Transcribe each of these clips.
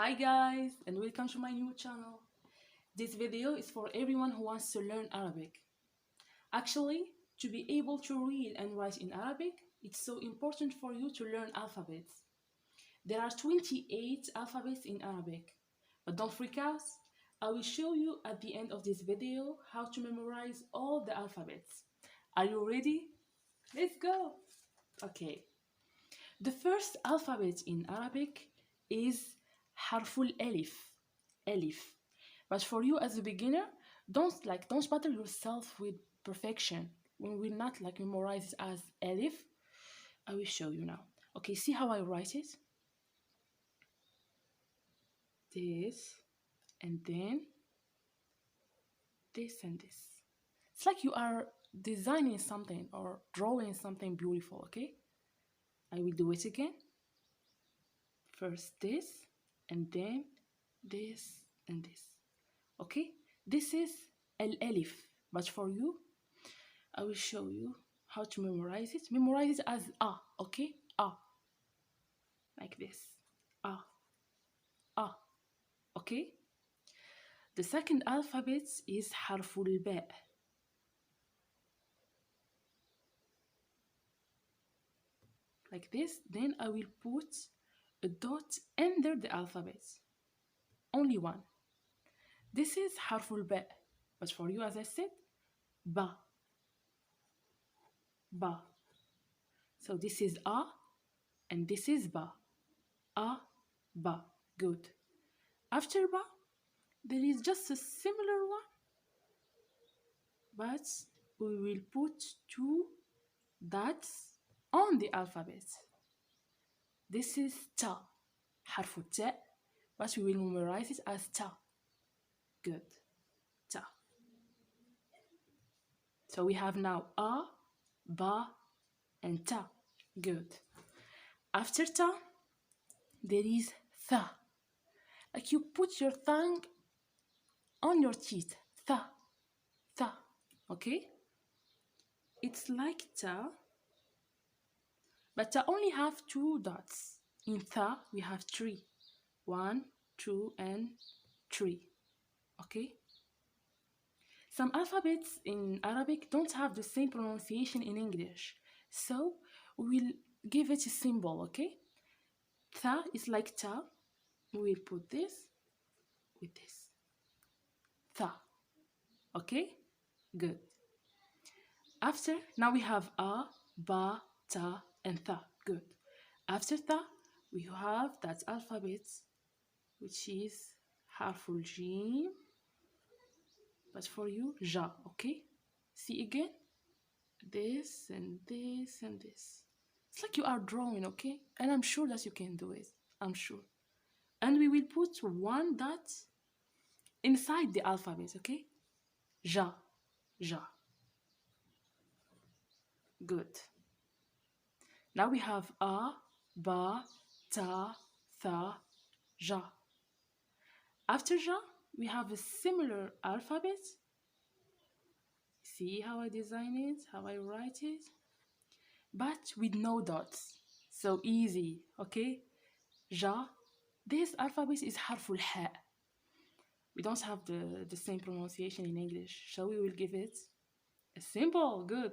Hi guys and welcome to my new channel. This video is for everyone who wants to learn Arabic. Actually, to be able to read and write in Arabic, it's so important for you to learn alphabets. There are 28 alphabets in Arabic, but don't freak out. I will show you at the end of this video how to memorize all the alphabets. Are you ready? Let's go! Okay. The first alphabet in Arabic is Harful Elif. Elif. But for you as a beginner, don't bother yourself with perfection. We will not memorize it as Elif. I will show you now. Okay, see how I write it? This and then this and this. It's like you are designing something or drawing something beautiful, okay? I will do it again. First this and then this and this. Okay, this is al-alif, but for you I will show you how to memorize it. Memorize it as a, okay? A, like this. A, a, okay? The second alphabet is harful ba. Like this. Then I will put a dot under the alphabet. Only one. This is harful ba, but for you, as I said, ba, ba. So this is a and this is ba. A, ba. Good. After ba, there is just a similar one, but we will put two dots on the alphabet. This is ta, harfu ta, but we will memorize it as ta. Good. Ta. So we have now a, ba, and ta. Good. After ta, there is tha. Like you put your tongue on your teeth. Tha. Tha. Okay? It's like ta, but ta only have two dots. In tha, we have three. 1, 2, and 3. Okay? Some alphabets in Arabic don't have the same pronunciation in English. So we'll give it a symbol, okay? Tha is like ta. We'll put this with this. Tha. Okay? Good. After, now we have a, ba, ta, and tha. Good. After tha, we have that alphabet, which is harful jim, but for you, ja, okay? See again? This and this and this. It's like you are drawing, okay? And I'm sure that you can do it. I'm sure. And we will put one dot inside the alphabet, okay? Ja, ja. Good. Now we have a, ba, ta, tha, ja. After ja, we have a similar alphabet. See how I design it, how I write it? But with no dots. So easy, okay? Ja. This alphabet is harful ha. We don't have the same pronunciation in English, so we will give it a symbol. Good.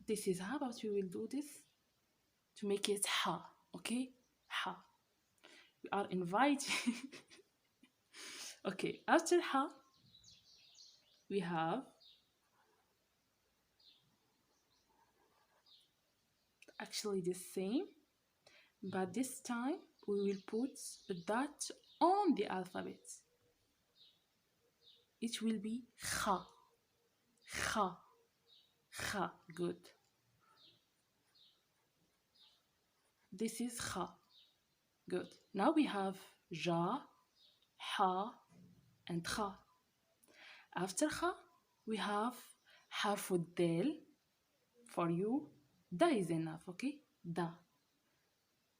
This is how about we will do this to make it ha, okay? Ha. We are inviting. Okay, after ha, we have actually the same, but this time we will put a dot on the alphabet. It will be kha, kha, kha. Good. This is kha. Good. Now we have ja, ha, and kha. After kha, we have harf del. For you, da is enough, okay? Da.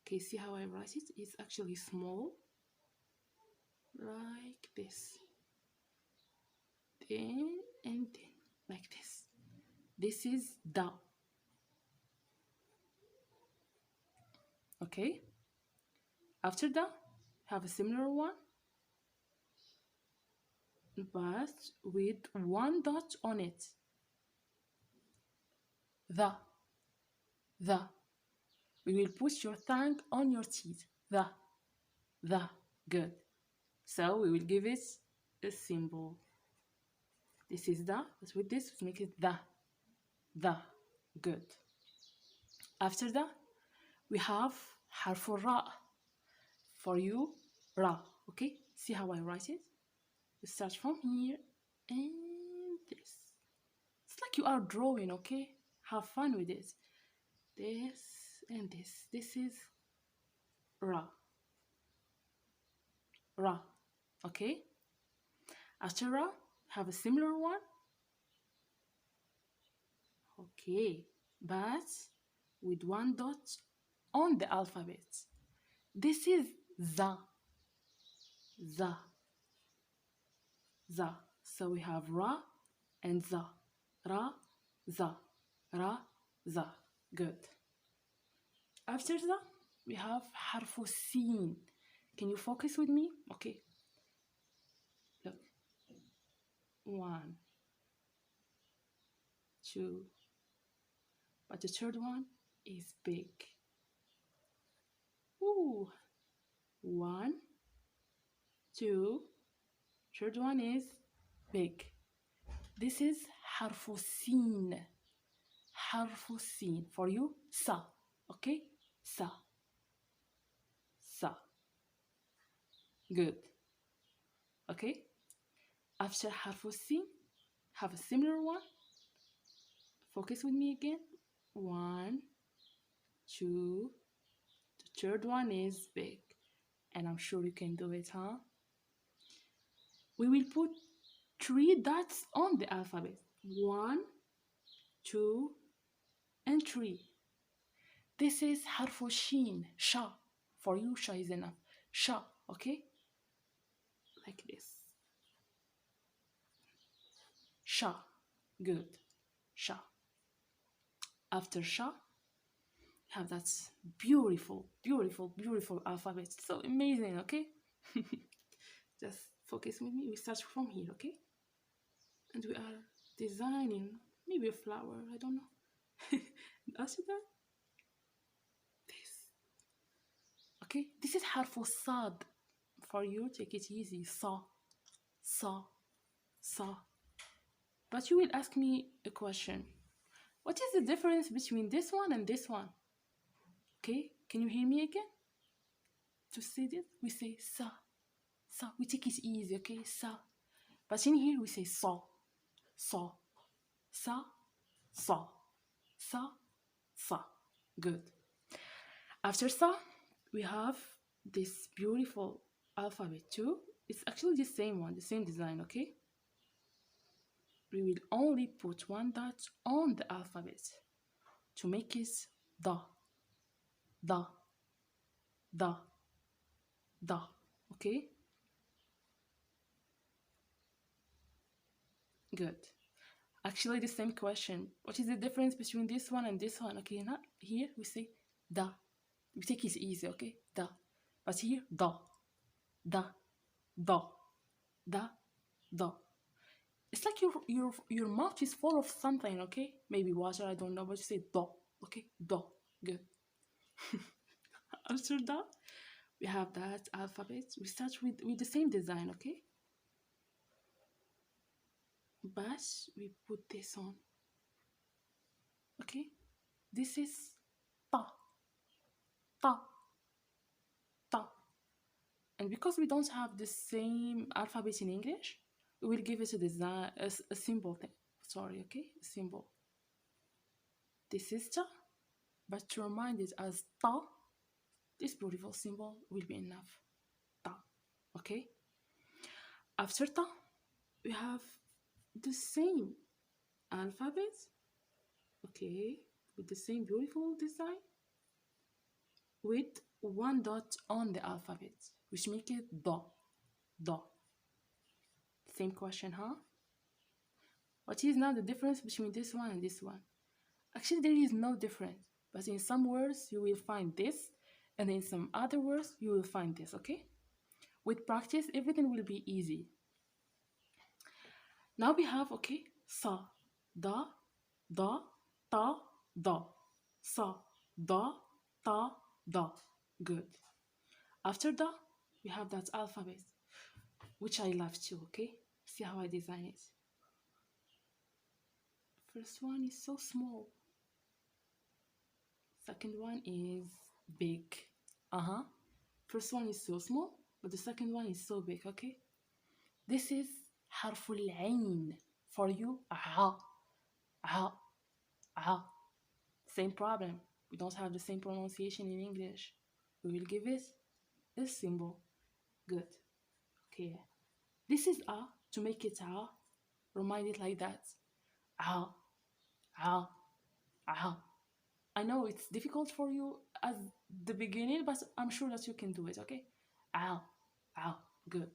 Okay, see how I write it? It's actually small, like this. Then and then, like this. This is da. Okay? After that, have a similar one, but with one dot on it. The, the. We will put your tongue on your teeth. The. Good. So we will give it a symbol. This is the, but with this, we make it the. Good. After that, we have حرف الراء. For you, ra. Okay? See how I write it? You start from here and this. It's like you are drawing, okay? Have fun with it. This and this. This is ra. Ra. Okay? After ra, have a similar one. Okay. But with one dot on the alphabet. This is za. Za. Za. So we have ra and za. Ra, za. Ra, za. Good. After that, we have حرف السين. Can you focus with me? Okay. Look. 1, 2. But the third one is big. Ooh. 1, 2. Third one is big. This is حرف السين. حرف السين. For you, sa. Okay? Sa. Sa. Good. Okay? After حرف السين, have a similar one. Focus with me again. 1, 2. The third one is big. And I'm sure you can do it, huh? We will put 3 dots on the alphabet. 1, 2, and 3. This is حرف الشين. Sha. For you, sha is enough. Sha. Okay? Like this. Sha. Good. Sha. After sha, have that beautiful, beautiful, beautiful alphabet. So amazing, okay? Just focus with me. We start from here, okay? And we are designing maybe a flower, I don't know. After that, this. Okay? This is حرف الصاد. For you, take it easy. Sa. Sa. Sa. But you will ask me a question. What is the difference between this one and this one? Okay, can you hear me again? To say this, we say sa. Sa. We take it easy, okay? Sa. But in here, we say sa. Sa. Sa. Sa. Sa. Sa. Good. After sa, we have this beautiful alphabet too. It's actually the same one, the same design, okay? We will only put one dot on the alphabet to make it da. Da. Da. Da. Okay? Good. Actually, the same question. What is the difference between this one and this one? Okay, not here we say da. We take it easy, okay? Da. But here, da. Da. Da. Da. Da. It's like your mouth is full of something, okay? Maybe water, I don't know, but you say da. Okay? Da. Good. After that, we have that alphabet. We start with the same design, okay? But we put this on. Okay? This is ta. Ta. Ta. And because we don't have the same alphabet in English, we will give it a design, a symbol thing. Sorry, okay? A symbol. This is ta, but to remind it as ta, this beautiful symbol will be enough. Ta. Okay? After ta, we have the same alphabet, okay, with the same beautiful design, with one dot on the alphabet, which make it da. Da. Same question, huh? What is now the difference between this one and this one? Actually, there is no difference, but in some words you will find this And in some other words, you will find this, okay? With practice, everything will be easy. Now we have, okay, sa, da, da, ta, da. Sa, da, ta, da. Good. After da, we have that alphabet, which I love too, okay? See how I design it. First one is so small. Second one is big. First one is so small, but the second one is so big, okay? This is حرف العين. For you, ع, ع, ع. Same problem. We don't have the same pronunciation in English. We will give it a symbol. Good. Okay. This is a. To make it a, remind it like that. A, a, a. I know it's difficult for you at the beginning, but I'm sure that you can do it, okay? A, a. Good.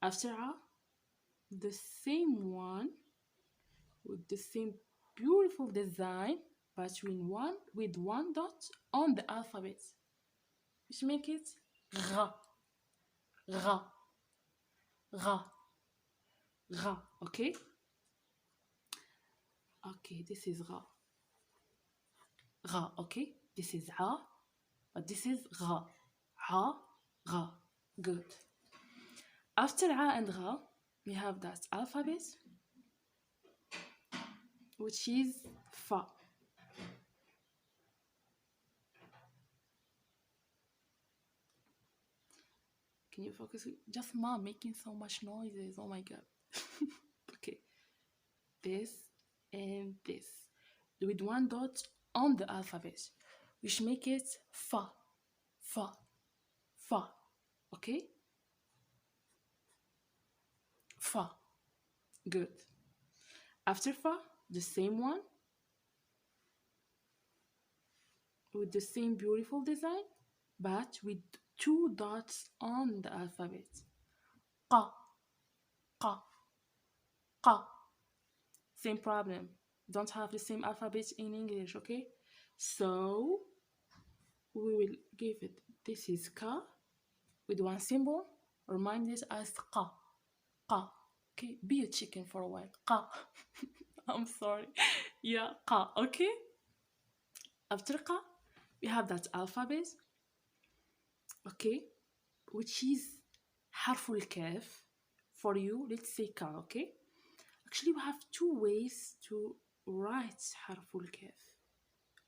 After a, the same one with the same beautiful design with one dot on the alphabet, which make it ra, ra, ra, ra. Okay. Okay, this is ra, ra. Okay, this is ra, but this is ra, ra, ra. Good. After a and ra, we have that alphabet, which is fa. Can you focus? Just mom making so much noises. Oh my god. Okay. This and this with one dot on the alphabet, which make it fa, fa, fa. Okay? Fa. Good. After fa, the same one with the same beautiful design, but with two dots on the alphabet. Qa, qa, qa. Same problem. Don't have the same alphabet in English, okay? So we will give it. This is ka with one symbol. Remind this as qa, qa. Okay, be a chicken for a while. Qa. I'm sorry. Yeah, qa. Okay. After qa, we have that alphabet. Okay, which is harful kaf. For you, let's say ka. Okay. Actually, we have two ways to write harful kaf.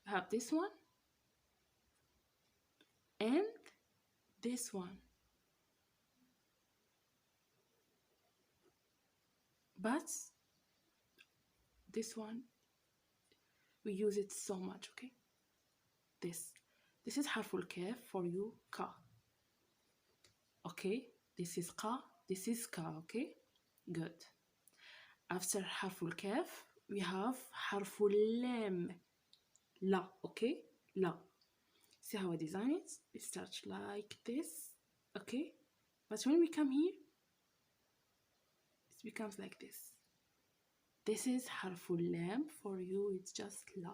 We have this one and this one. But this one, we use it so much, okay? This is harful kaf for you, ka. Okay, this is ka, this is ka, okay? Good. After harful kaf, we have harful lam, la, okay? La. See how I design it? It starts like this, okay? But when we come here, it becomes like this. This is harful lam. For you, it's just la.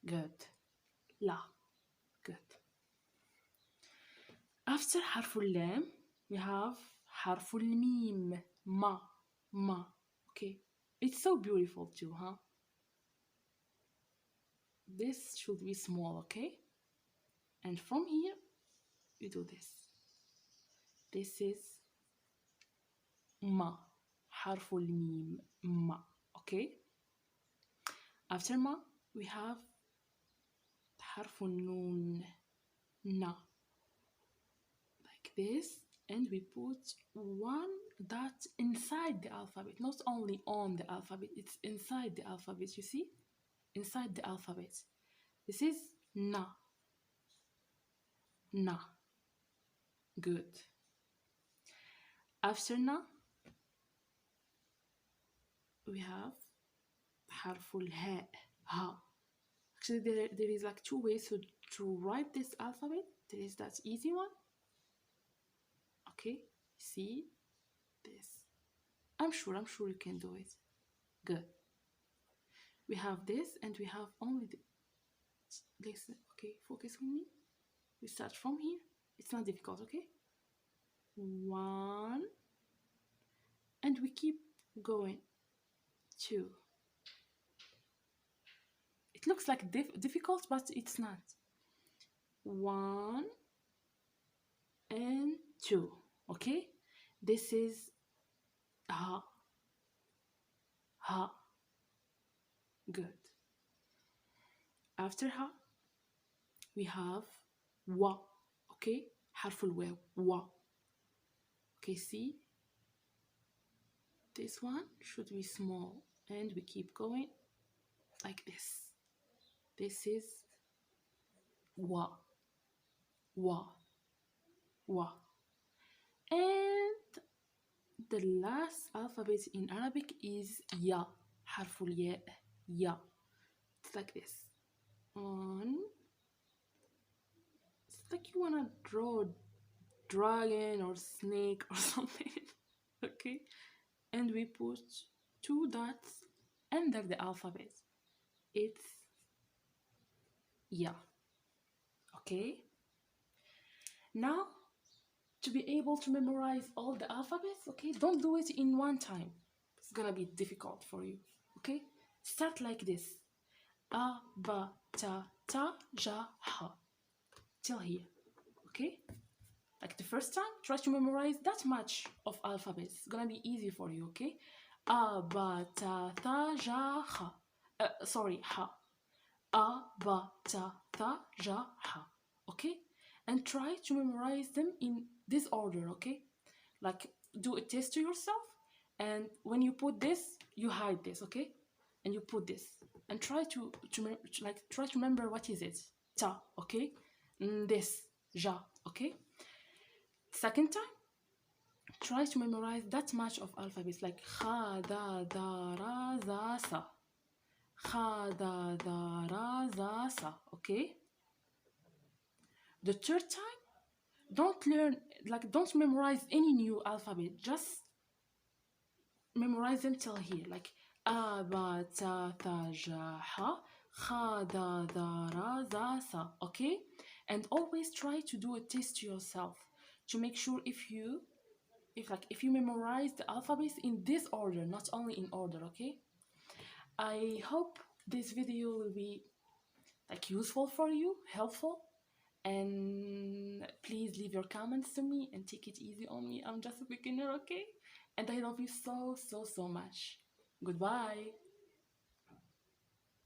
Good. La. Good. After harful lam, we have harful mim. Ma. Ma. Okay. It's so beautiful too, huh? This should be small, okay? And from here, we do this. This is ma. Harful mim. Ma. Okay? After ma, we have harful noon. Na. Like this. And we put one dot inside the alphabet. Not only on the alphabet, it's inside the alphabet, you see? Inside the alphabet. This is na. Na. Good. After na, we have harful ha. Ha. Actually, there is like two ways to write this alphabet. There is that easy one. Okay, see this. I'm sure you can do it. Good. We have this and we have only the, listen, okay, focus with me. We start from here. It's not difficult, okay? 1, and we keep going. 2. It looks like difficult, but it's not. 1 and 2, okay? This is ha, ha. Good. After ha, we have wa, okay? حرف الواو, wa. Okay, see? This one should be small, and we keep going like this. This is wa, wa, wa. And the last alphabet in Arabic is ya, حرف الياء, ya. It's like this. One. It's like you wanna draw a dragon or snake or something. Okay? And we put 2 dots under the alphabet. It's ya. Okay? Now, to be able to memorize all the alphabets, okay, don't do it in one time. It's gonna be difficult for you. Okay? Start like this. A, ba, ta, ja, ha. Till here. Okay? Like the first time, try to memorize that much of alphabets. It's gonna be easy for you, okay? A, ba, ta, ja, ha. Sorry, ha. A, ba, ta, ja, ha. Okay? And try to memorize them in this order, okay? Like, do a test to yourself, and when you put this, you hide this, okay? And you put this, and try to remember what is it. Ta, okay? This, ja, okay? Second time, try to memorize that much of alphabets, like kha, da, ra, za, sa. Kha, da, ra, za, sa, okay? The third time, don't memorize any new alphabet, just memorize them till here, like a, ba, ta, ja, ha, kha, da, ra, za, sa, okay? And always try to do a test to yourself to make sure if you memorize the alphabets in this order, not only in order, okay? I hope this video will be like useful for you, helpful, and please leave your comments to me and take it easy on me. I'm just a beginner, okay? And I love you so, so, so much. Goodbye.